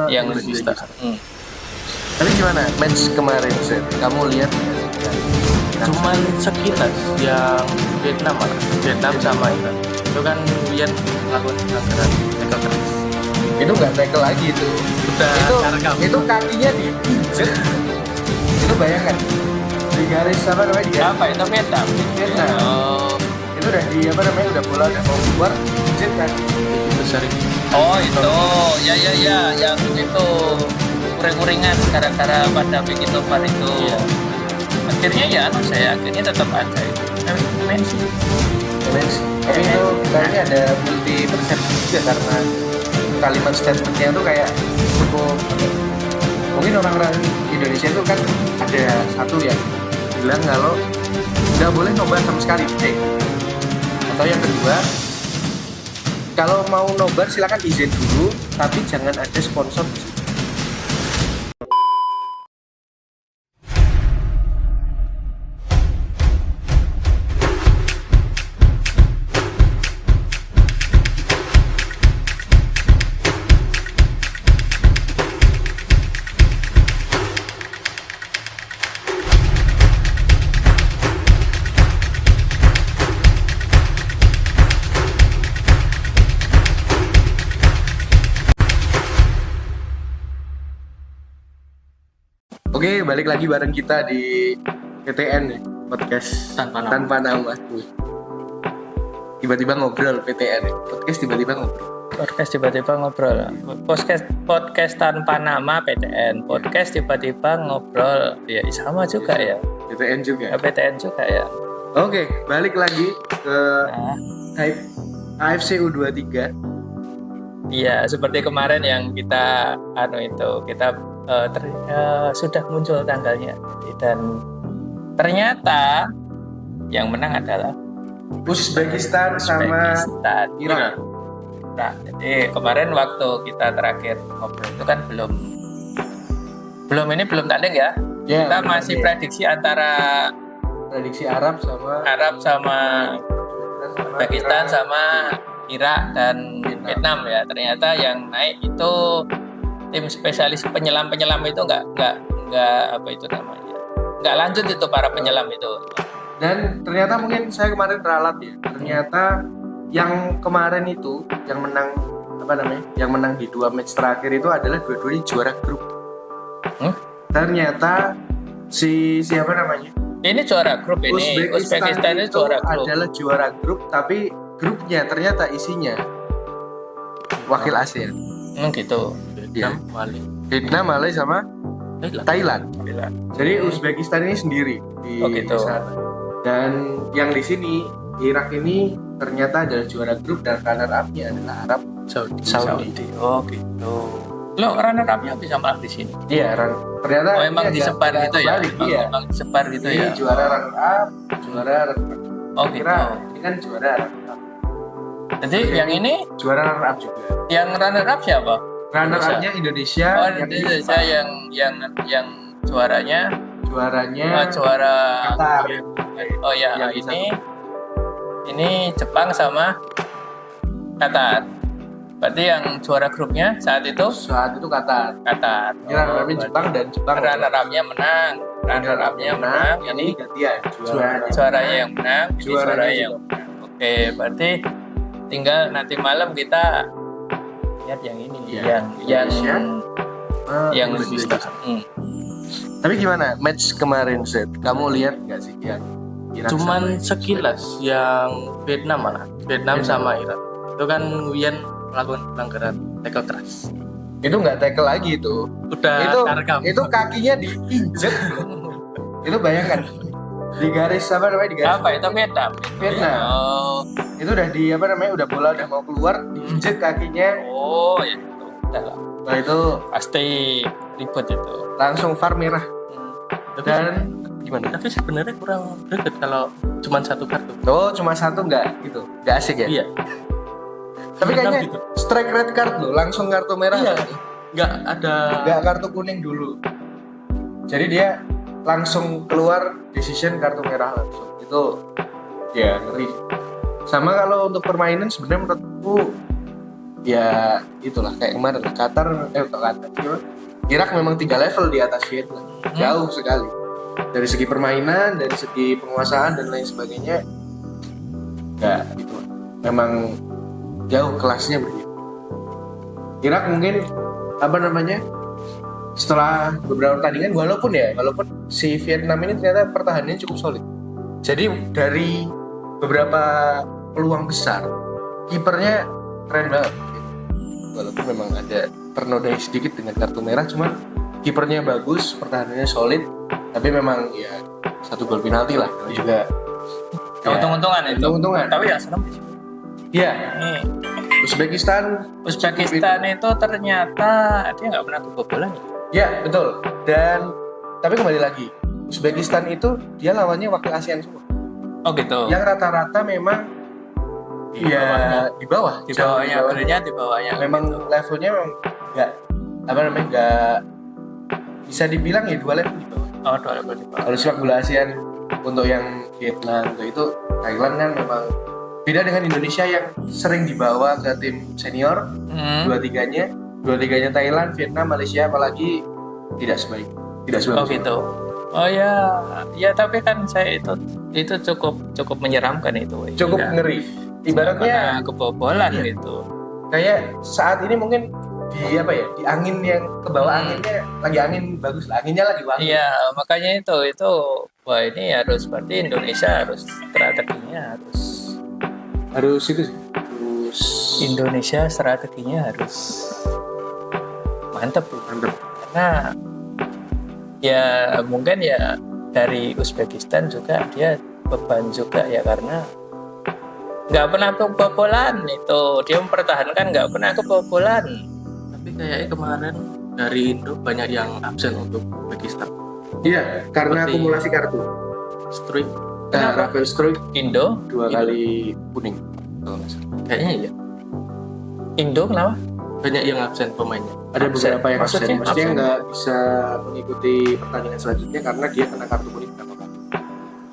yang Uzbekistan. Tapi gimana match kemarin, Zed? Kamu lihat nggak sih? Cuman sekilas yang Vietnam sama Iran itu kan Wian melakukan pelanggaran tackle keras. Itu nggak tackle lagi itu. Udah karekam. Itu kakinya diinjek. Itu bayangkan di garis apa namanya di garis Apa itu Vietnam? Oh, itu udah di apa namanya udah bola udah mau keluar diinjek kan. itu besar ini. Oh itu, ya yang itu uring-uringan gara-gara pada begitu par itu. Iya. Akhirnya ya saya akhirnya tetap aja itu. Main sih. Tapi itu kayaknya ada multi persepsi juga karena kalimat statementnya itu kayak cukup mungkin orang-orang Indonesia itu kan ada satu yang bilang kalau nggak boleh nobar sama sekali, atau yang kedua kalau mau nobar silakan izin dulu tapi jangan ada sponsor di situ. Oke, balik lagi bareng kita di PTN nih, podcast tanpa nama. Tiba-tiba ngobrol PTN nih. Podcast tiba-tiba ngobrol. Podcast tanpa nama PTN. Podcast tiba-tiba ngobrol. Ya sama juga ya. PTN juga. PTN juga ya. Oke, balik lagi ke AFC U23. Iya, seperti kemarin yang kita sudah muncul tanggalnya dan ternyata yang menang adalah Uzbekistan sama Iran. Nah, jadi kemarin waktu kita terakhir ngobrol itu kan belum tanding ya. Ya, Kita masih prediksi antara prediksi Arab sama Uzbekistan sama Irak dan Vietnam ya. Ternyata yang naik itu tim spesialis penyelam itu nggak apa itu namanya, nggak lanjut itu para penyelam itu. Dan ternyata mungkin saya kemarin ralat ya, ternyata yang kemarin itu yang menang yang menang di 2 match terakhir itu adalah dua-duanya juara grup. Ternyata siapa namanya ini juara grup, ini Uzbekistan itu juara grup, adalah juara grup, tapi grupnya ternyata isinya wakil ASEAN. Gitu. Vietnam, Malaysia sama Thailand. Jadi Uzbekistan ini sendiri di sana. Dan yang di sini Irak ini ternyata adalah juara grup dan runner up-nya adalah Arab Saudi. Oh gitu. Lo runner up-nya bisa malah di sini. Iya, ternyata emang disebar gitu ya. Emang disebar gitu ya. Juara runner up, juara runner up. Oh gitu. Ini kan juara runner up. Jadi yang ini juara runner up juga. Yang runner up siapa? Runner up-nya Indonesia. Oh, Indonesia yang juaranya juara Qatar. Oh ya, ini Jepang sama Qatar. Berarti yang juara grupnya saat itu Qatar. Ini runner up-nya Jepang dan Jepang. Runner up-nya menang. Ini gantian. Juaranya yang menang, juaranya yang menang. Oke, berarti tinggal nanti malam kita lihat yang ini, yang Uzbekistan. Tapi gimana match kemarin, Zed? Kamu lihat nggak sih yang Irak Cuman sama sekilas yang Vietnam sama Iran itu kan Wian melakukan pelanggaran tackle keras. itu nggak tackle lagi itu. Udah karekam. Itu kakinya diinjek. Itu bayangkan di garis apa namanya di garis apa itu Vietnam. Oh, itu udah di apa namanya udah bola udah mau keluar diinjek kakinya. oh ya itu. Udah lah. Nah itu Pasti ribet itu. langsung VAR merah. Dan gimana? Tapi sebenarnya kurang greget kalau cuma satu kartu. Oh cuma satu nggak gitu, nggak asik ya? Iya. Tapi kayaknya Gitu. strike red card loh, langsung kartu merah. Iya. kan? Nggak Kartu kuning dulu. Jadi dia langsung keluar decision kartu merah langsung. Itu ya ngeri. Sama kalau untuk permainan sebenarnya menurutku ya itulah kayak kemarin Qatar, Irak memang 3 level di atas Vietnam, jauh sekali dari segi permainan, dari segi penguasaan dan lain sebagainya. Ya itu memang jauh kelasnya begitu. Irak mungkin setelah beberapa pertandingan, walaupun si Vietnam ini ternyata pertahanannya cukup solid. Jadi dari beberapa peluang besar, kipernya keren banget. Walaupun memang ada ternodai sedikit dengan kartu merah, cuma kipernya bagus, pertahanannya solid. Tapi memang ya 1 gol penalti lah. Juga Untung-untungan itu. Untung-untungan. Tapi ya serem sih. Iya. Nih, Uzbekistan itu ternyata dia nggak pernah kebobolan. Ya betul. Dan tapi kembali lagi, Uzbekistan itu dia lawannya wakil ASEAN semua. Oh gitu. Yang rata-rata memang di bawah. Di bawahnya, benernya di bawahnya. Memang gitu. levelnya memang nggak bisa dibilang ya 2 level di bawah. Oh, 2 level di bawah. Kalau sepak bola ASEAN untuk yang Vietnam itu Thailand kan memang beda dengan Indonesia yang sering dibawa ke tim senior. Dua-tiganya Thailand, Vietnam, Malaysia apalagi tidak sebaik. Oh gitu. Oh ya, tapi kan saya itu cukup menyeramkan itu. Cukup ya. ngeri. Ibaratnya kebobolan gitu. Kayak saat ini mungkin di angin yang ke bawah, anginnya lagi angin bagus lah, anginnya lagi wangi. Iya, makanya itu wah ini berarti Indonesia strateginya Indonesia strateginya harus mantep. Karena ya mungkin ya dari Uzbekistan juga dia beban juga ya, karena nggak pernah kebobolan itu, dia mempertahankan nggak pernah kebobolan. Tapi kayaknya kemarin dari Indo banyak yang absen untuk Uzbekistan. Iya, karena Seperti akumulasi kartu. Struik Rafael Struik Indo 2 kali kuning kalau nggak salah. kayaknya iya. Indo kenapa? Banyak yang absen pemainnya. Ada beberapa yang Maksudnya absen? nggak bisa mengikuti pertandingan selanjutnya karena dia kena kartu kuning berapa kali.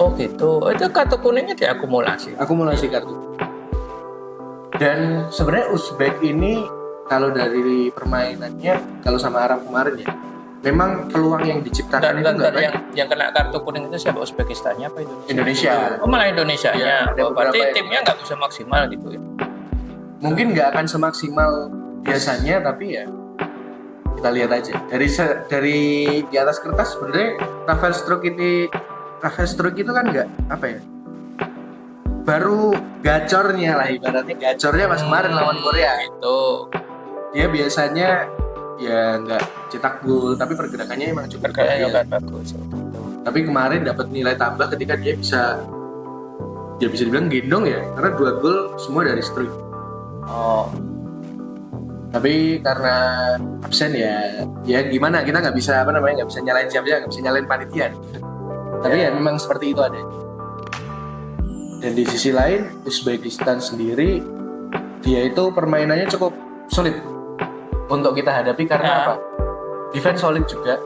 Oh gitu. Itu kartu kuningnya diakumulasi. Akumulasi kartu. Dan sebenarnya Uzbek ini kalau dari permainannya, kalau sama Arab kemarin ya, memang peluang yang diciptakan itu nggak banyak. Yang kena kartu kuning itu siapa? Uzbekistannya apa Indonesia? Indonesia. Oh malah Indonesianya. Ya, ada Berarti beberapa yang- timnya nggak bisa maksimal gitu ya. Mungkin nggak akan semaksimal biasanya, tapi ya kita lihat aja. Dari di atas kertas sebenarnya Rafael Struik itu kan nggak baru gacornya lah, ibaratnya gacornya pas kemarin lawan Korea. Itu Dia biasanya ya nggak cetak gol, tapi pergerakannya emang cukup berkaya bagus. bagus. Tapi kemarin dapat nilai tambah ketika dia bisa dibilang gendong ya, karena 2 gol semua dari Struik. Oh, Tapi karena absen ya gimana, kita nggak bisa nggak bisa nyalain siapa, nggak bisa nyalain panitia. Tapi ya memang seperti itu adanya. Dan di sisi lain Uzbekistan sendiri dia itu permainannya cukup solid untuk kita hadapi karena apa? Defense solid juga,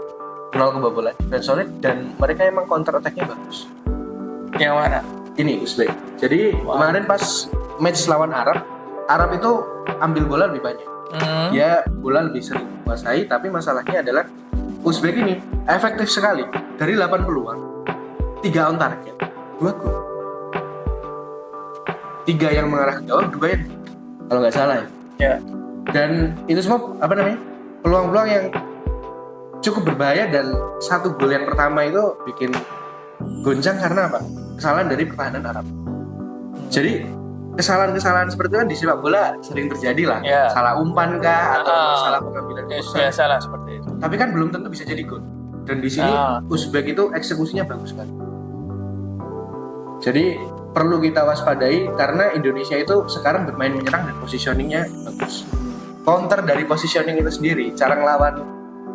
0 kebobolan, defense solid, dan mereka emang counter attack-nya bagus. yang mana? Ini Uzbek. Jadi kemarin pas match lawan Arab itu ambil bola lebih banyak. Ya bola lebih sering menguasai, tapi masalahnya adalah Uzbek ini efektif sekali. Dari 8 peluang 3 on target, 2 gol. 3 yang mengarah ke gawang, 2 yang kalau nggak salah ya. Ya. Dan itu semua peluang-peluang yang cukup berbahaya, dan 1 gol yang pertama itu bikin goncang karena apa? Kesalahan dari pertahanan Arab. Jadi kesalahan-kesalahan seperti itu kan di sepak bola sering terjadi lah. Ya. Salah umpan kah atau salah pengambilan keputusan. Biasalah seperti itu. Tapi kan belum tentu bisa jadi gol. Dan di sini Uzbek itu eksekusinya bagus sekali. Jadi perlu kita waspadai karena Indonesia itu sekarang bermain menyerang dan positioningnya bagus. Counter dari positioning itu sendiri, cara ngelawan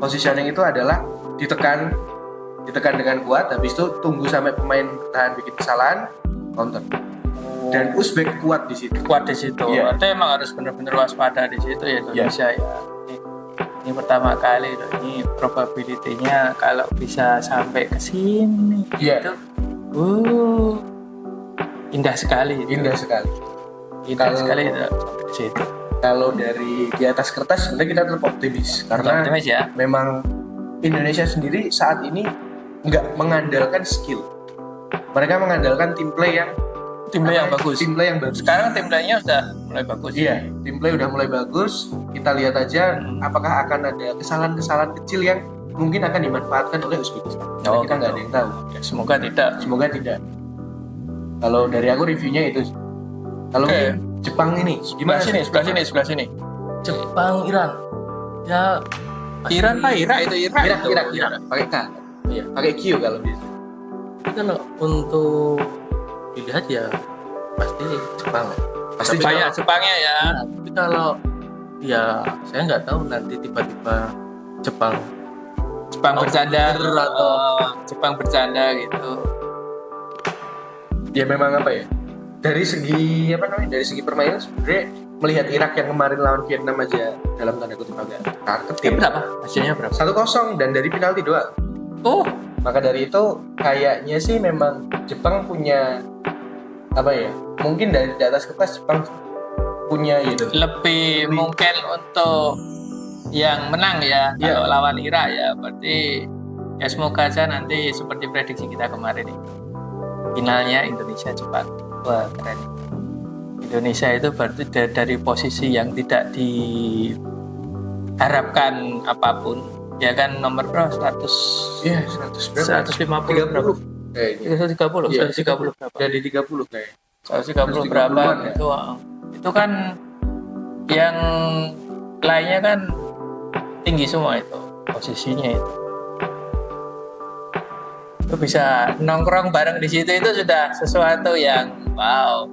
positioning itu adalah ditekan dengan kuat, habis itu tunggu sampai pemain bertahan bikin kesalahan, counter. Dan Uzbek kuat di situ. Kuat di situ. Iya. Artinya emang harus benar-benar waspada di situ ya Indonesia ya. Ini pertama kali loh, ini probability-nya kalau bisa sampai ke sini Iya. indah sekali. Indah sekali. Indah Kalau- sekali itu sampai ke situ. Kalau dari di atas kertas sebenarnya kita tetap optimis karena Optimis ya. memang Indonesia sendiri saat ini nggak mengandalkan skill. Mereka mengandalkan tim play yang bagus. Tim play yang bagus. Sekarang tim playnya sudah mulai bagus. Iya, tim play udah mulai bagus. Kita lihat aja apakah akan ada kesalahan-kesalahan kecil yang mungkin akan dimanfaatkan oleh Uzbekistan. Karena kita nggak ada yang tahu. Ya, semoga tidak. Semoga tidak. Kalau dari aku reviewnya itu. Kalau Oke. mungkin Jepang ini Sebelah sini. Jepang, Iran. Ya, Iran Pak, Irak itu Irak. Irak. Pakai K. Iya. Pakai Q kalau bisa. Tapi kalau untuk dilihat ya pasti Jepang. Pasti Jepangnya ya. Tapi kalau ya saya nggak tahu nanti tiba-tiba Jepang Bercanda atau Jepang bercanda gitu. Ya memang apa ya? Dari segi Dari segi permainan sebenarnya melihat Irak yang kemarin lawan Vietnam aja dalam tanda kutip agak kaget. berapa? Hasilnya berapa? 1-0 dan dari penalti doang. Oh, Maka dari itu kayaknya sih memang Jepang punya mungkin dari di atas kertas Jepang punya gitu. lebih mungkin untuk yang menang ya Iya. kalau lawan Irak ya. Berarti ya semoga aja nanti seperti prediksi kita kemarin itu. Finalnya Indonesia Jepang. Wah, keren. Indonesia itu berarti dari posisi yang tidak diharapkan apapun. Ya kan nomor berapa? 100 Iya, 100 berapa? 150 berapa? 30 kayaknya. 130, Iya, 130 berapa? Dari 30 kayaknya. 130 berapa 130-an ya? itu kan yang lainnya kan tinggi semua itu posisinya itu bisa nongkrong bareng di situ itu sudah sesuatu yang wow.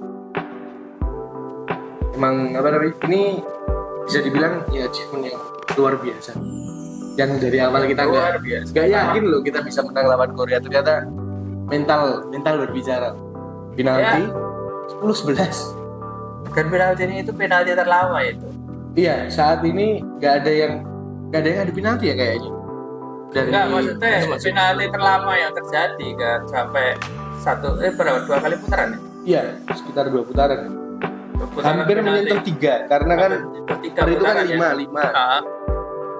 Emang ini bisa dibilang ya achievement yang luar biasa. Yang dari awal kita nggak yakin loh kita bisa menang lawan Korea, ternyata mental berbicara. Penalti 10-11. Dan penalti ini itu penalti terlama itu. Iya, saat ini nggak ada yang adu penalti ya kayaknya. Enggak, maksudnya penalti terlama yang terjadi kan sampai dua kali putaran ya? Iya, sekitar 2 putaran. Putaran Hampir penalti. menyentuh 3 karena kan Tiga hari itu kan putaran 5 ya.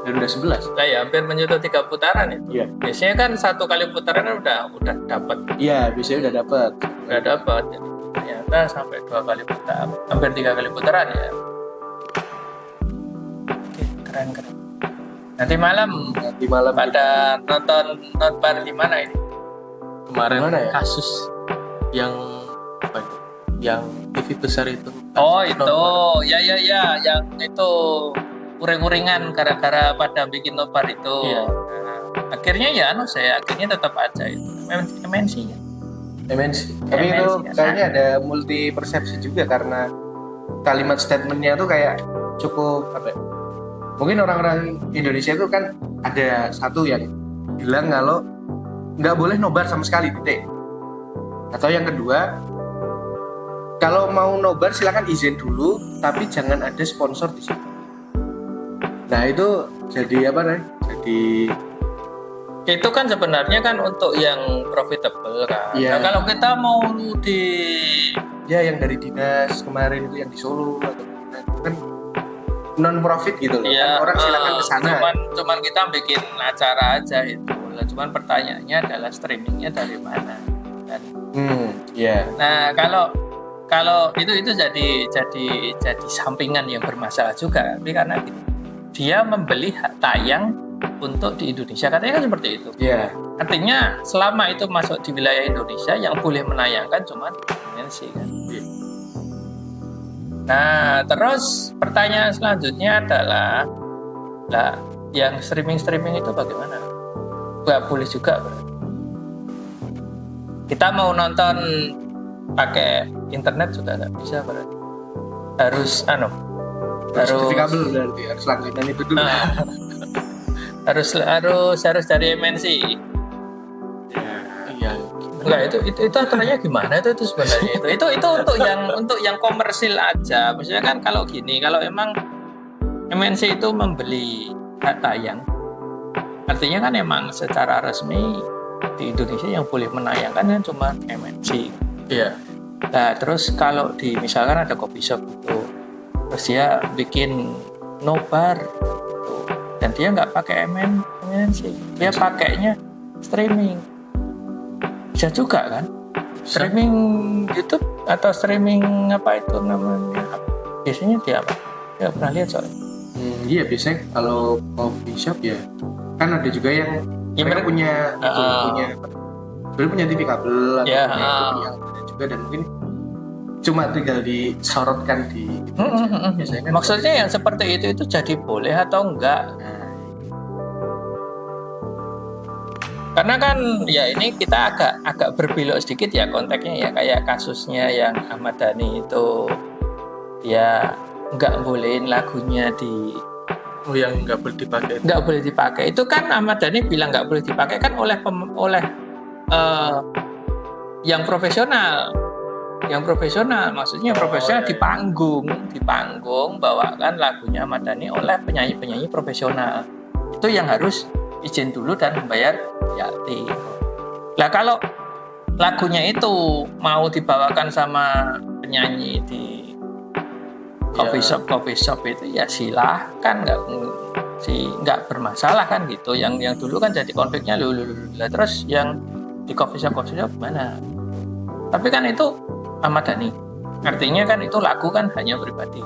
dan udah 11. Nah, ya hampir menyentuh 3 putaran itu. Iya. Biasanya kan 1 kali putaran kan udah dapat. Iya, biasanya udah dapat. Jadi ternyata sampai 2 kali putaran, hampir 3 kali putaran ya. Oke, keren. Nanti malam pada nonton nobar di mana ini? Kemarin Mana ya? kasus yang apa itu? Yang TV besar itu. Oh itu, ya, yang itu uring-uringan gara-gara pada bikin nobar itu. Iya. Nah, akhirnya ya, akhirnya tetap aja itu MNC ya. MNC. Tapi MNC, itu ya. kayaknya ada multi persepsi juga karena kalimat statementnya tuh kayak cukup mungkin orang-orang Indonesia itu kan ada satu yang bilang kalau nggak boleh nobar sama sekali titik. Atau yang kedua, kalau mau nobar silakan izin dulu, tapi jangan ada sponsor di situ. Nah itu jadi Jadi Itu kan sebenarnya kan untuk yang profitable kan. Iya. Nah, kalau kita mau yang dari dinas kemarin itu yang di Solo atau kan non profit gitu loh. ya, Kan orang silakan ke sana. cuman kita bikin acara aja itu. Nah, cuman pertanyaannya adalah streamingnya dari mana? Kan? Nah, kalau itu jadi sampingan yang bermasalah juga, tapi karena dia membeli hak tayang untuk di Indonesia, katanya kan seperti itu. Iya. Artinya selama itu masuk di wilayah Indonesia yang boleh menayangkan cuma MNC kan. Nah, terus pertanyaan selanjutnya adalah, yang streaming itu bagaimana? Nggak boleh juga berarti. Kita mau nonton pakai internet juga nggak bisa berarti. Harus Sertifikabel berarti harus langganan itu dulu. harus dari MNC. Iya. Enggak, itu aturannya gimana itu sebenarnya itu untuk yang komersil aja. Maksudnya kan kalau emang MNC itu membeli hak tayang, artinya kan emang secara resmi di Indonesia yang boleh menayangkan kan cuma MNC. Iya. Nah terus kalau misalkan ada coffee shop itu terus dia bikin nobar gitu. Dan dia nggak pakai MNC, dia pakainya streaming. Bisa juga kan? Streaming YouTube atau streaming apa itu namanya? Biasanya dia apa? Ya pernah lihat soalnya. Iya, biasanya kalau coffee shop ya kan ada juga yang Ya, mereka punya punya TV kabel atau Ya, punya itu yang ada juga, dan mungkin cuma tinggal disorotkan di itu aja. Biasanya kan Maksudnya yang seperti itu jadi boleh atau enggak? nah, Karena kan ya ini kita agak berbelok sedikit ya konteksnya ya, kayak kasusnya yang Ahmad Dhani itu ya nggak bolehin lagunya Oh, yang nggak boleh dipakai. nggak boleh dipakai. Itu kan Ahmad Dhani bilang nggak boleh dipakai kan oleh yang profesional. Yang profesional maksudnya profesional iya. di panggung bawakan lagunya Ahmad Dhani oleh penyanyi profesional. Itu yang harus izin dulu dan membayar royalti. Lah kalau lagunya itu mau dibawakan sama penyanyi di coffee shop itu ya silahkan, nggak bermasalah kan gitu. Yang dulu kan jadi konfliknya lah, terus yang di coffee shop mana? Tapi kan itu Ahmad Dhani, artinya kan itu lagu kan hanya pribadi,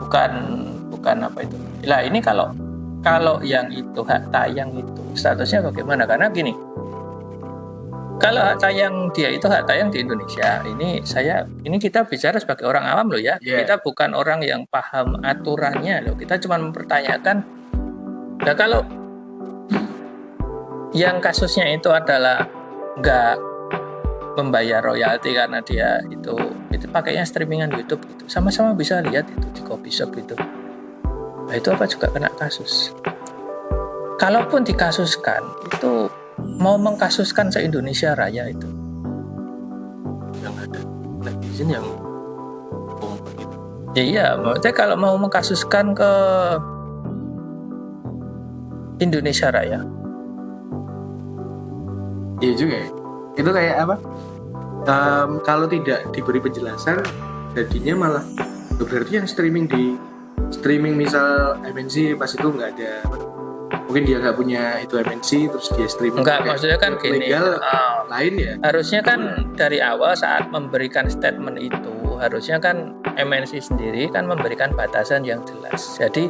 bukan apa itu. Lah ini kalau yang itu hak tayang itu statusnya bagaimana? Karena gini, kalau hak tayang dia itu hak tayang di Indonesia, ini kita bicara sebagai orang awam loh ya. Yeah. Kita bukan orang yang paham aturannya loh. Kita cuma mempertanyakan. Nah kalau yang kasusnya itu adalah nggak membayar royalti karena dia itu pakainya streamingan YouTube gitu, sama-sama bisa lihat itu di coffee shop gitu. Nah, itu apa juga kena kasus. Kalaupun dikasuskan itu mau mengkasuskan se-Indonesia Raya itu Yang ada netizen yang kompak gitu. ya iya, maksudnya kalau mau mengkasuskan ke Indonesia Raya iya juga ya. Itu kayak apa? Kalau tidak diberi penjelasan, jadinya malah berarti yang streaming misal MNC pas itu nggak ada, mungkin dia nggak punya itu MNC terus dia streaming. enggak, maksudnya kan gini, legal lain ya. harusnya kan dari awal saat memberikan statement itu harusnya kan MNC sendiri kan memberikan batasan yang jelas. Jadi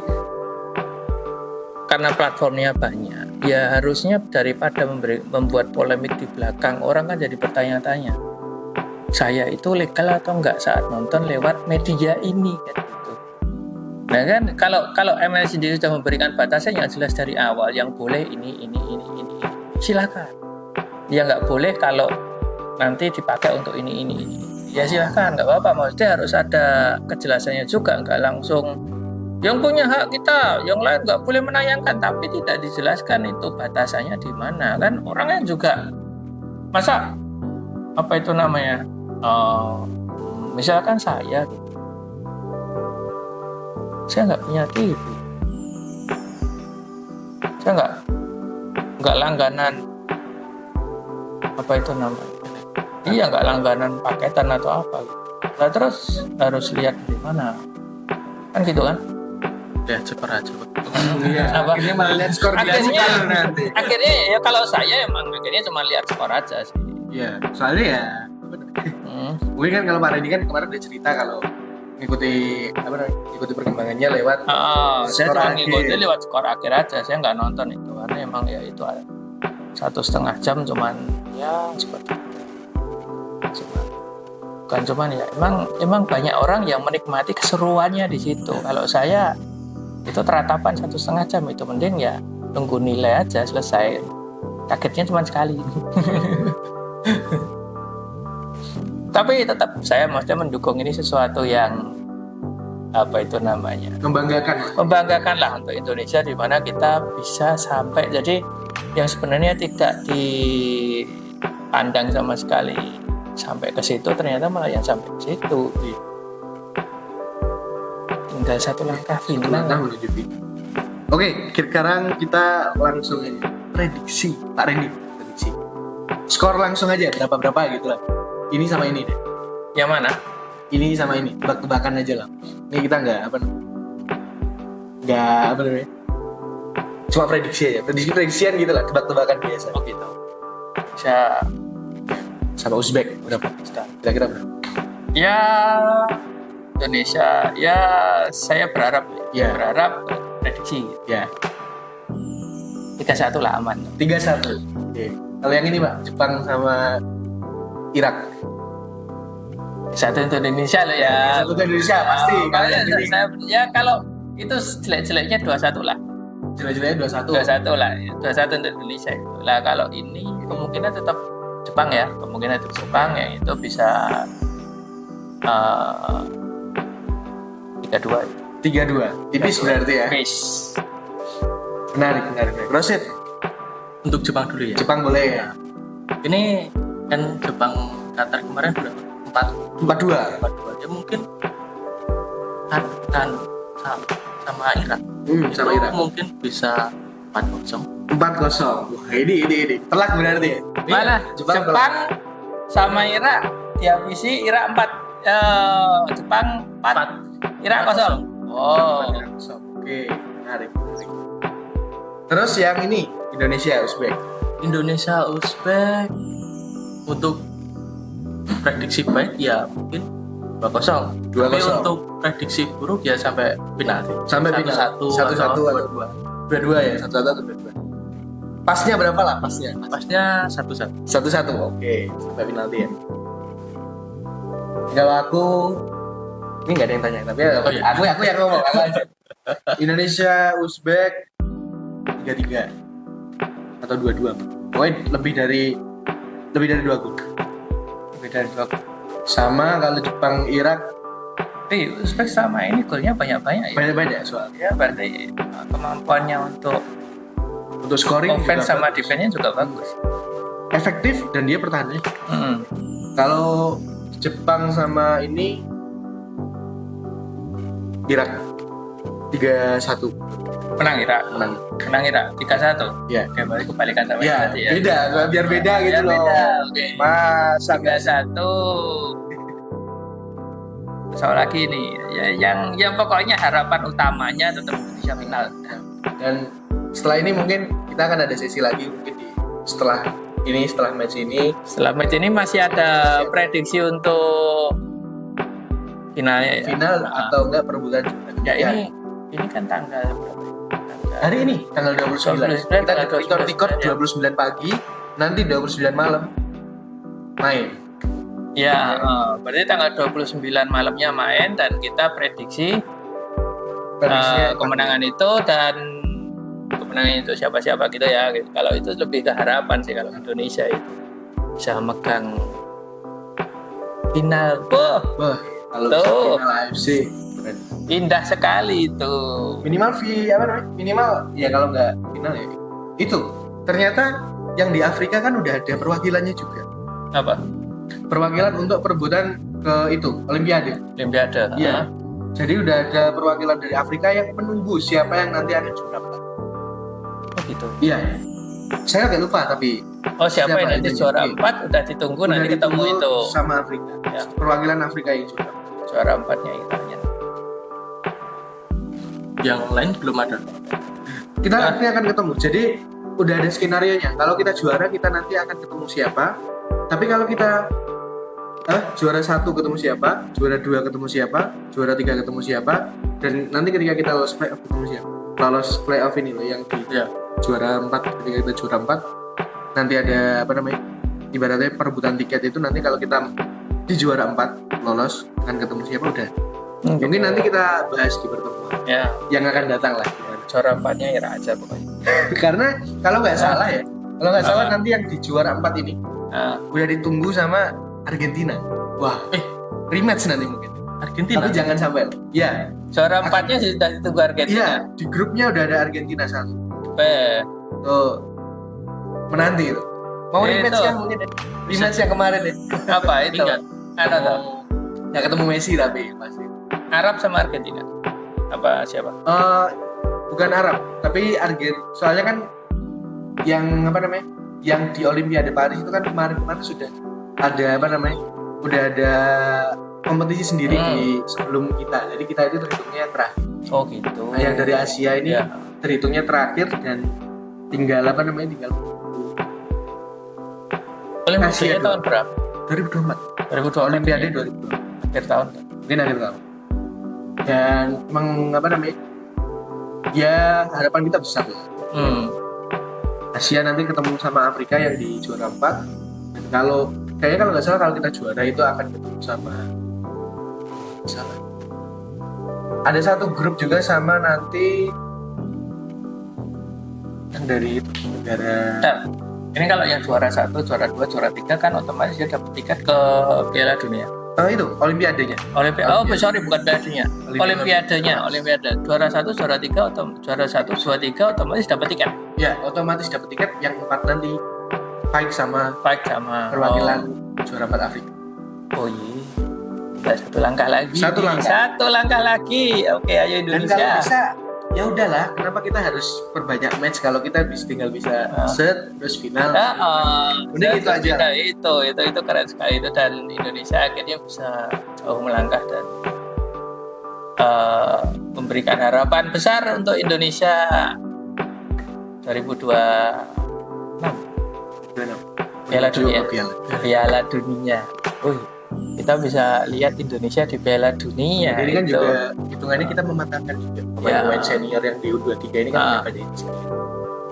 karena platformnya banyak, ya harusnya daripada membuat polemik di belakang, orang kan jadi bertanya-tanya, saya itu legal atau enggak saat nonton lewat media ini kan gitu. Nah kan kalau MNC sendiri sudah memberikan batasan yang jelas dari awal, yang boleh ini, silakan. Ya nggak boleh kalau nanti dipakai untuk ini. Ya silakan, nggak apa-apa. Maksudnya harus ada kejelasannya juga, nggak langsung yang punya hak kita, yang lain nggak boleh menayangkan, tapi tidak dijelaskan itu batasannya di mana. Kan orangnya juga masa apa itu namanya? Misalkan saya gitu, saya nggak punya TV, saya nggak langganan apa itu namanya? Iya, nggak langganan paketan atau apa gitu. Nah, terus harus lihat di mana, kan gitu kan? Ya skor aja Pak. Iya. Apa? Akhirnya malah lihat skor dia sekarang nanti. Akhirnya ya kalau saya emang akhirnya cuma lihat skor aja sih. Iya, soalnya ya mungkin kan kalau Pak Randy kan kemarin udah cerita kalau ngikuti perkembangannya lewat Saya skor cuma akhir. ngikutin lewat skor akhir aja, saya nggak nonton itu karena emang ya itu 1,5 jam cuman ya seperti itu. Bukan cuman ya emang banyak orang yang menikmati keseruannya di situ. Kalau saya itu teratapan 1,5 jam itu mending ya tunggu nilai aja selesai. Kagetnya cuma sekali. Tapi tetap saya maksudnya mendukung ini sesuatu yang apa itu namanya, membanggakan lah untuk Indonesia, di mana kita bisa sampai jadi yang sebenarnya tidak dipandang sama sekali sampai ke situ, ternyata malah yang sampai ke situ. Tinggal satu langkah final. menuju final. Oke, sekarang kita langsung aja prediksi Pak Randy, skor langsung aja berapa gitu lah. Ini sama ini deh. Yang mana? ini sama ini, tebak-tebakan aja lah. Ini kita nggak apa namanya, cuma prediksi aja, prediksian gitu lah, tebak-tebakan biasa. Oh gitu. Bisa Sama Uzbek berapa? Kira-kira berapa? ya Indonesia ya saya berharap Ya. berharap prediksi Ya, 3-1 lah aman. 3-1. Oke. Kalau yang ini Pak, Jepang sama Irak. Satu untuk Indonesia loh ya. Satu ke Indonesia pasti. Oh, Kalau makanya yang ini ya kalau itu jelek-jeleknya 2-1 lah. jelek-jeleknya 2-1. 2-1 lah. 2-1 untuk Indonesia. Lah kalau ini kemungkinan tetap Jepang ya. Kemungkinan tetap Jepang yang itu bisa 3-2. 3-2. Tipis berarti ya. Guys. Menarik. Rosit, Untuk Jepang dulu ya. Jepang boleh ya. Ini kan Jepang Qatar kemarin berapa? 4-2. 4-2. Ya mungkin akan sama Irak. Sama Itu Irak. mungkin bisa 4-0. 4-0. Wah, ini. Telak berarti ya. Mana? Jepang Jepang sama Irak dihabisi Irak 4. Jepang 4. Irak 0. Oh. Oke, menarik. Terus yang ini Indonesia Uzbek. Indonesia Uzbek untuk prediksi baik ya mungkin 2-0. 2-0. Tapi untuk prediksi buruk ya sampai penalti. Sampai final. 1-1 1-1 atau atau 2-2. 2-2 ya, 1-1 atau 2-2. Pasnya berapa lah pasnya? Pasnya 1-1. 1-1. Oke, sampai penalti ya. Kalau aku ini nggak ada yang tanya, tapi Oh, iya. aku yang ngomong, aku aja. Indonesia Uzbek 3-3 atau 2-2. Pokoknya lebih dari 2 gol. Lebih dari 2 gol. Sama kalau Jepang Irak Tapi Uzbek sama ini golnya banyak-banyak ya. banyak-banyak soalnya. Ya berarti kemampuannya untuk Untuk scoring offense juga sama bagus. defense-nya juga bagus. Efektif dan dia pertahanannya. Kalau Jepang sama ini Irak 3-1 Menang Irak. menang. Menang Irak 3-1. Ya. Oke, berarti kebalikan sama Ya, tadi ya. beda, biar beda gitu Biar loh. beda. Oke. Masa nggak 3-1. Soal lagi nih, ya, yang pokoknya harapan utamanya tetap Indonesia final. Dan setelah ini mungkin kita akan ada sesi lagi mungkin setelah match ini. Setelah match ini masih ada prediksi untuk finalnya ya. Final atau enggak perebutan juara. Ya ini kan tanggal berapa? Hari ini tanggal 29. 29, Kita tanggal record 29, 29 pagi, nanti 29 malam main. Ya, berarti tanggal 29 malamnya main dan kita prediksi Prediksinya kemenangan itu dan kemenangan itu siapa-siapa gitu ya. Kalau itu lebih ke harapan sih kalau Indonesia itu bisa megang final. wah, kalau Tuh. final AFC keren. Indah sekali itu. Minimal minimal ya kalau nggak final ya itu ternyata yang di Afrika kan udah ada perwakilannya juga, Apa? perwakilan untuk perebutan ke itu Olimpiade. Olimpiade. Iya. Jadi udah ada perwakilan dari Afrika yang menunggu siapa yang nanti akan juara. Oh gitu. Iya. Saya agak lupa tapi Oh siapa yang nanti itu? juara Iya. 4 udah ditunggu udah nanti ketemu ditunggu itu. sama Afrika. Ya. Perwakilan Afrika yang juara. Juara 4-nya Iranya. Yang lain belum ada. Kita nanti akan ketemu. Jadi udah ada skenario nya. Kalau kita juara kita nanti akan ketemu siapa. Tapi kalau kita juara 1 ketemu siapa, juara 2 ketemu siapa, juara 3 ketemu siapa, dan nanti ketika kita lolos playoff ketemu siapa. Lolos playoff ini loh yang di Ya. juara 4, ketika kita juara 4 nanti ada ibaratnya perebutan tiket itu nanti kalau kita di juara 4 lolos akan ketemu siapa udah. Mungkin nanti kita bahas di pertemuan Ya, yang akan datang lah. juara 4-nya Ira aja pokoknya. Karena kalau nggak salah ya, kalau nggak salah nanti yang di juara 4 ini Nah, udah ditunggu sama Argentina. Wah, rematch nanti mungkin. Argentina. Tapi jangan sampai. Ya, Juara 4-nya sudah ditunggu iya, Argentina. di grupnya udah ada Argentina 1. Eh, Tuh, menanti itu. Mau Itu. rematch kan mungkin ya? Rematch yang kemarin ya. apa itu? Ingat. Ada tuh. Ya ketemu Messi tapi pasti. Arab sama Argentina. Apa siapa? Bukan Arab, tapi soalnya kan yang yang di Olimpiade Paris itu kan kemarin sudah ada udah ada kompetisi sendiri Hmm. di sebelum kita. Jadi kita itu terhitungnya terakhir. Oh gitu. Nah, yang dari Asia ini Ya. terhitungnya terakhir dan tinggal tinggal Olimpiade Asia tahun berapa? 2024. 2024. Olimpiade 2024. Akhir tahun. Mungkin akhir tahun. Dan emang ya harapan kita besar lah. Asia nanti ketemu sama Afrika yang di juara 4. Dan kayaknya kalau nggak salah kalau kita juara itu akan ketemu sama salah. Ada satu grup juga sama nanti yang dari negara. Nah, ini kalau yang juara 1, juara 2, juara 3 kan otomatis dia dapat tiket ke Piala Dunia. Itu Olimpiadenya. Sorry, bukan Piala Dunia. Olimpiade. Juara 1, juara 3 atau juara 1, juara 3 otomatis dapat tiket. Ya, otomatis dapat tiket. Yang 4 nanti fight sama perwakilan juara 4 Afrika. Oh iya. Kita satu langkah lagi. Satu langkah. Lagi. Oke, ayo Dan kalau Indonesia. bisa, ya udahlah. Kenapa kita harus perbanyak match kalau kita tinggal bisa set terus final? Udah gitu aja. Itu keren sekali itu, dan Indonesia akhirnya bisa jauh melangkah dan memberikan harapan besar untuk Indonesia 2026 Piala Dunia. Kita bisa lihat Indonesia di Piala Dunia. Ini kan itu. juga hitungannya kita mematangkan juga pemain senior yang di U23 ini kan banyak senior.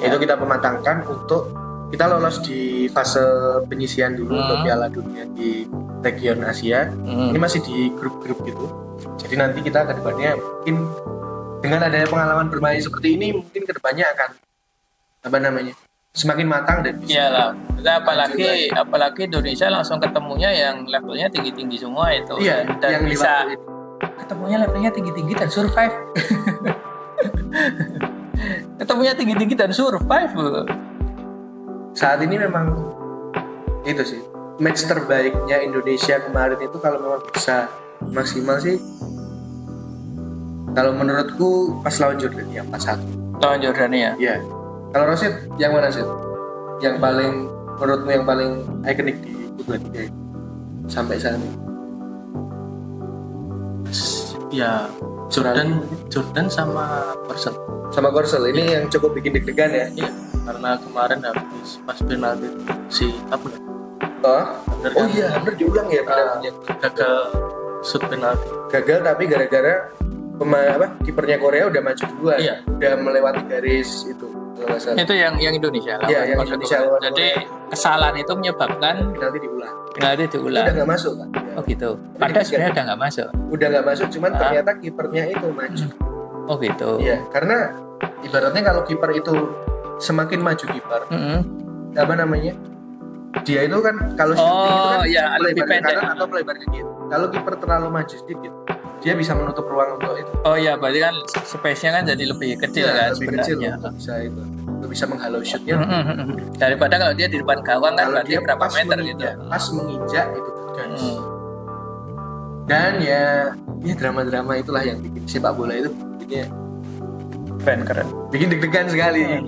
Itu kita mematangkan untuk kita lolos di fase penyisian dulu untuk Piala Dunia di region Asia. Ini masih di grup-grup gitu. Jadi nanti kita ke depannya mungkin dengan adanya pengalaman bermain seperti ini, mungkin ke depannya akan semakin matang dan bisa. Iyalah. Apalagi Indonesia langsung ketemunya yang levelnya tinggi-tinggi semua itu. Iya, dan yang bisa lewat ketemunya levelnya tinggi-tinggi dan survive. Ketemunya tinggi-tinggi dan survive. Saat ini memang itu sih match terbaiknya Indonesia kemarin itu, kalau memang bisa maksimal sih kalau menurutku pas lawan Jordania 4-1. Lawan Jordania. Iya. Kalau Rosid yang mana sih? Yang paling menurutmu yang paling ikonik di U23 sampai saat ini? Ya Jordan sama Korsel. Sama Korsel ini yang cukup bikin deg-degan ya. Iya, karena kemarin habis pas penalti si Abner. Oh iya, bener diulang ya penaltinya. Gagal shoot penalti. Gagal tapi gara-gara kipernya Korea udah maju duluan. Iya. Udah melewati garis itu kalau nggak salah. Itu yang Indonesia lawan. Iya, yang Korsel. Indonesia lawan Jadi Korea. kesalahan itu menyebabkan Penalti diulang. penalti Itu diulang. udah nggak masuk kan? Oh gitu. Padahal sebenarnya udah nggak masuk. Udah nggak masuk, cuman ternyata kipernya itu maju. Oh gitu. Iya, karena ibaratnya kalau kiper itu semakin maju kiper, dia itu kan kalau shooting itu kan iya, melebar lebih ke pendek. kanan atau melebar ke kiri. Kalau kiper terlalu maju sedikit, dia bisa menutup ruang untuk itu. Oh iya, berarti kan space-nya kan jadi lebih kecil Iya, kan lebih kecil sebenarnya. untuk bisa itu, untuk bisa menghalau shootnya. Daripada kalau dia di depan gawang kan Kalau berarti dia berapa pas meter gitu. pas menginjak itu guys. Dan ya drama-drama itulah yang bikin sepak bola itu Keren. bikin deg-degan sekali.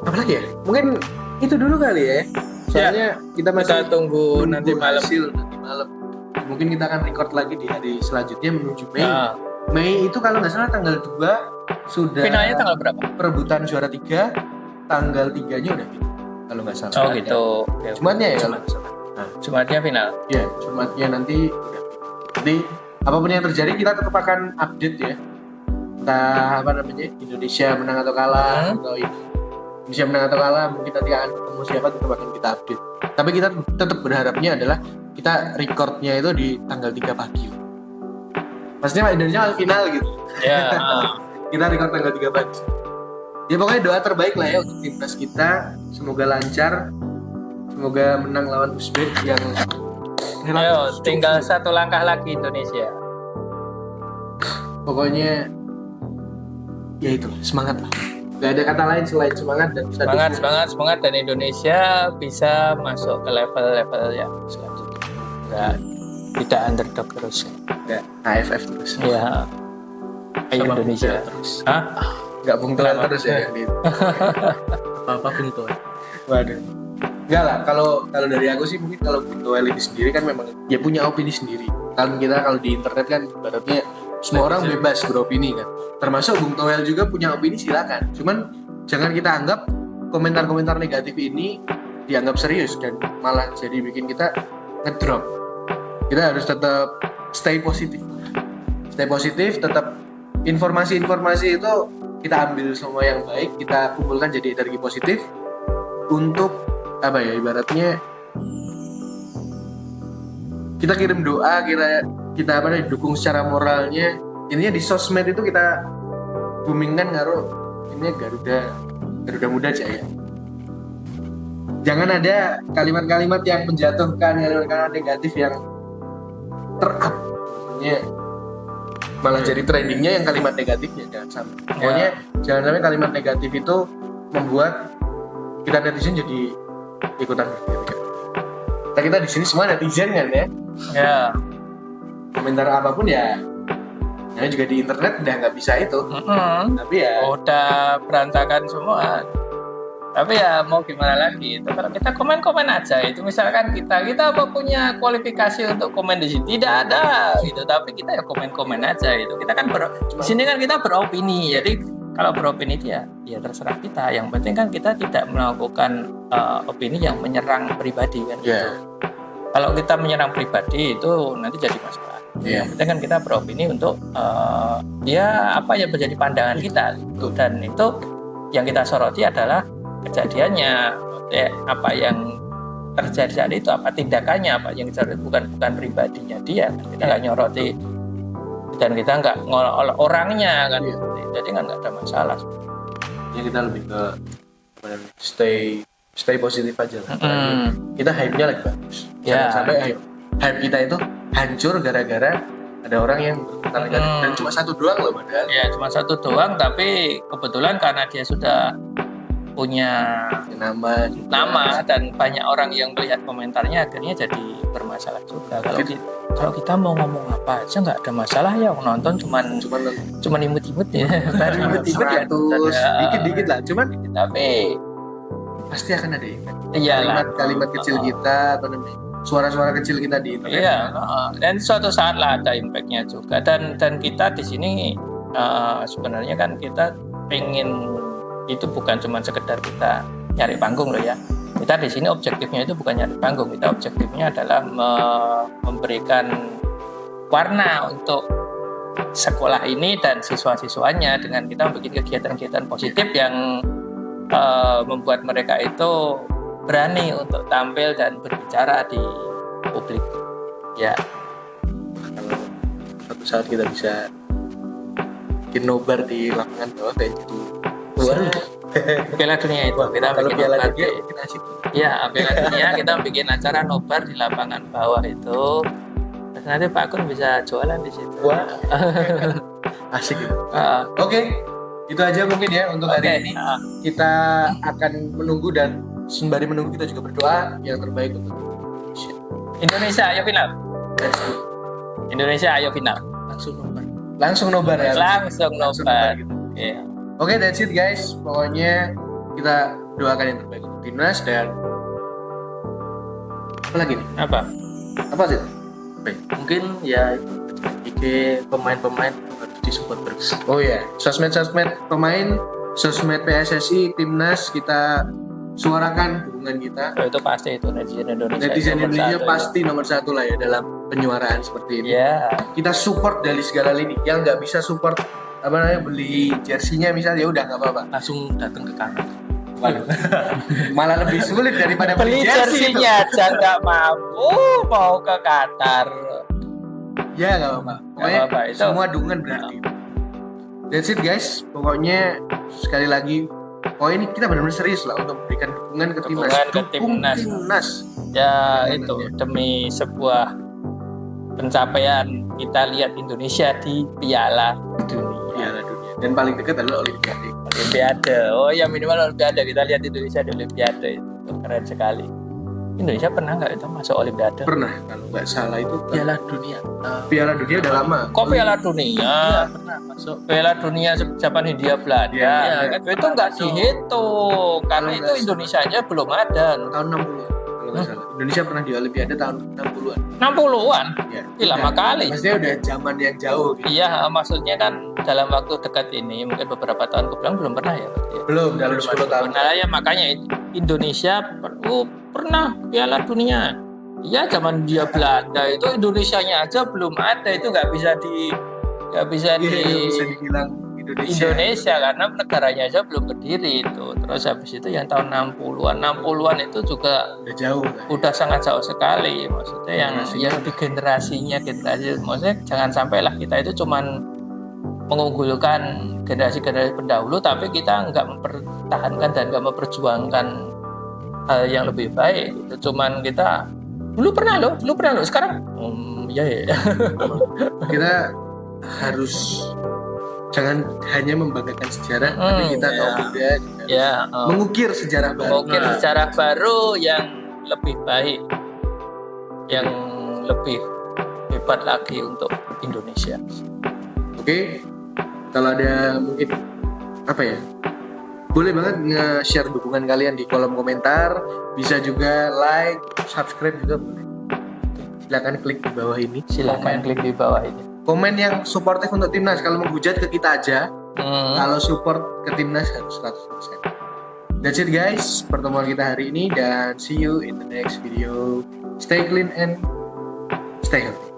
Apalagi ya? Mungkin itu dulu kali ya. Soalnya kita masih tunggu nanti malam. hasil nanti malam. Mungkin kita akan record lagi di hari selanjutnya menuju Mei. Nah, Mei itu kalau nggak salah tanggal 2 sudah finalnya tanggal berapa? perebutan juara 3, tanggal 3-nya udah gitu. Kalau nggak salah. Oh gitu. Oke. Jumatnya ya kalau nggak salah. Jumatnya final. Ya, Jumatnya nanti udah. Nanti apapun yang terjadi kita tetap akan update ya. Entah Indonesia menang atau kalah atau Indonesia menang atau kalah, mungkin nanti akan ketemu siapa tetap akan kita update. Tapi kita tetap berharapnya adalah kita recordnya itu di tanggal 3 pagi. Maksudnya Indonesia final gitu. Ya. Kita record tanggal 3 pagi. Ya pokoknya doa terbaik lah ya untuk timnas kita. Semoga lancar. Semoga menang lawan Uzbek yang Ayo, tinggal satu langkah lagi Indonesia. Pokoknya ya itu semangat lah. Gak ada kata lain selain semangat dan kita Semangat dan Indonesia bisa masuk ke level-level yang selanjutnya. Tidak underdog terus. Enggak AFF terus. Ya. Ayo Sama Indonesia terus. Hah? Enggak bungtelan terus ya yang di Apa-apa pun tuh. Waduh. Enggak lah, kalau dari aku sih mungkin kalau Bung Toel ini sendiri kan memang dia punya opini sendiri. Kan kita kalau di internet kan ibaratnya semua orang bebas beropini kan. Termasuk Bung Toel juga punya opini, silakan. Cuman jangan kita anggap komentar-komentar negatif ini dianggap serius dan malah jadi bikin kita ngedrop. Kita harus tetap stay positif. Stay positif, tetap informasi-informasi itu kita ambil semua yang baik, kita kumpulkan jadi energi positif untuk apa ya, ibaratnya kita kirim doa, kita apa nih, dukung secara moralnya. Intinya di sosmed itu kita boomingkan ngaruh ini Garuda Muda Jaya. Jangan ada kalimat-kalimat yang menjatuhkan, kalimat-kalimat negatif yang ter-up, maksudnya malah jadi trendingnya yang kalimat negatifnya. Jangan sampai. Pokoknya jangan sampai kalimat negatif itu membuat kita netizen jadi ikutan berpikir. Kita di sini semua netizen kan ya. Ya. Komentar apapun ya juga di internet udah nggak bisa itu. Tapi ya udah berantakan semua. Tapi ya mau gimana lagi itu, kalau kita komen aja itu, misalkan kita mau punya kualifikasi untuk komen di sini tidak ada gitu, tapi kita ya komen aja itu. Kita kan di sini kan kita beropini, jadi kalau beropini itu ya terserah kita. Yang penting kan kita tidak melakukan opini yang menyerang pribadi kan gitu. Kalau kita menyerang pribadi itu nanti jadi masalah. Yang penting kan kita beropini untuk apa yang menjadi pandangan kita gitu. Dan itu yang kita soroti adalah kejadiannya, apa yang terjadi saat itu, apa tindakannya, apa yang kita bukan pribadinya dia. Kita nggak nyoroti dan kita nggak ngolok orangnya kan. Jadi kan nggak ada masalah. Ya kita lebih ke stay positif aja lah. Kita hype-nya lagi bagus. Jangan sampai hype kita itu hancur gara-gara ada orang yang berkomentar negatif. Dan cuma satu doang loh padahal. Ya cuma satu doang, tapi kebetulan karena dia sudah punya nama dan banyak orang yang melihat komentarnya, akhirnya jadi bermasalah juga. Kalau kita mau ngomong apa aja nggak ada masalah ya, nonton cuman imut-imut ya, baru imut-imut ya, dikit lah, cuman tapi pasti akan ada kalimat kecil kita, suara-suara kecil kita di internet. Iya, dan suatu saat lah ada impactnya juga. Dan kita di sini sebenarnya kan kita pengen itu bukan cuma sekedar kita nyari panggung loh ya. Kita di sini objektifnya itu bukan nyari panggung, kita objektifnya adalah memberikan warna untuk sekolah ini dan siswa-siswanya dengan kita membuat kegiatan-kegiatan positif yang membuat mereka itu berani untuk tampil dan berbicara di publik. Ya. Kalau suatu saat kita bisa bikin nobar di lapangan bawah kayak gitu. Piala Dunia itu kita kalau bikin Piala nobar. Dunia kita asik. Ya, Piala Dunia kita bikin acara nobar di lapangan bawah itu. Terus nanti Pak Kun bisa jualan di situ. Wah. Asik gitu. Oke. Itu aja mungkin ya untuk hari ini. Kita akan menunggu dan sembari menunggu kita juga berdoa yang terbaik untuk Indonesia ayo final. Indonesia ayo final. Langsung nobar ya. Langsung nobar. Gitu. Yeah. Oke, that's it guys. Pokoknya kita doakan yang terbaik untuk timnas dan apa lagi nih? Apa sih? Mungkin ya IG pemain-pemain harus disupport terus. Oh ya, sosmed pemain, sosmed PSSI, timnas, kita suarakan dukungan kita. Itu pasti itu netizen Indonesia pasti nomor satu lah ya dalam penyuaraan seperti ini. Yeah. Kita support dari segala lini. Yang nggak bisa support beli jersinya misalnya, ya udah nggak apa-apa. Langsung datang ke kantor. Malah lebih sulit daripada beli jersinya aja nggak mampu mau ke Qatar. Ya nggak apa-apa. Pokoknya itu. semua dukungan berarti. That's it guys. Pokoknya sekali lagi, ini kita benar-benar serius lah untuk memberikan dukungan ke timnas. Ya itu demi sebuah pencapaian kita lihat Indonesia di Piala Dunia. Dan paling dekat adalah Olimpiade. Oh ya, minimal Olimpiade, kita lihat Indonesia di Olimpiade itu keren sekali. Indonesia pernah nggak itu masuk Olimpiade? Pernah, kalau nggak salah itu Piala Dunia. Piala Dunia udah lama. Kok Piala Dunia? Pernah masuk. Piala Dunia zaman Hindia Belanda Iya, itu nggak dihitung karena Kalau itu nggak Indonesia aja belum ada. Tahun 60 kalau nggak salah. Indonesia pernah di Olimpiade tahun 60-an. 60-an? Ya. Ih, lama kali. Maksudnya udah zaman yang jauh gitu. Iya, maksudnya kan dalam waktu dekat ini mungkin beberapa tahun kebelakang belum pernah ya. Berarti ya? Belum, dalam 10 tahun. Nah ya makanya Indonesia pernah Piala Dunia. Ya zaman dia Belanda itu Indonesianya aja belum ada, itu nggak bisa Iya, bisa dibilang Indonesia. karena negaranya aja belum berdiri itu. Terus habis itu yang tahun 60-an itu juga Udah jauh. udah sangat jauh sekali. Maksudnya Generasinya yang di generasi maksudnya jangan sampailah kita itu cuman mengunggulkan generasi-generasi pendahulu tapi kita nggak mempertahankan dan nggak memperjuangkan hal yang lebih baik. Itu cuman kita dulu pernah loh sekarang ya. Kita harus jangan hanya membanggakan sejarah, tapi kita tahu juga mengukir sejarah baru. Mengukir sejarah baru yang lebih baik, yang lebih hebat lagi untuk Indonesia. Oke, kalau ada mungkin apa ya, boleh banget nge-share dukungan kalian di kolom komentar, bisa juga like, subscribe juga boleh. Silakan klik di bawah ini. Silakan klik di bawah ini. Komen yang suportif untuk timnas. Kalau menghujat ke kita aja, kalau support ke timnas harus 100%. That's it guys, pertemuan kita hari ini dan see you in the next video. Stay clean and stay healthy.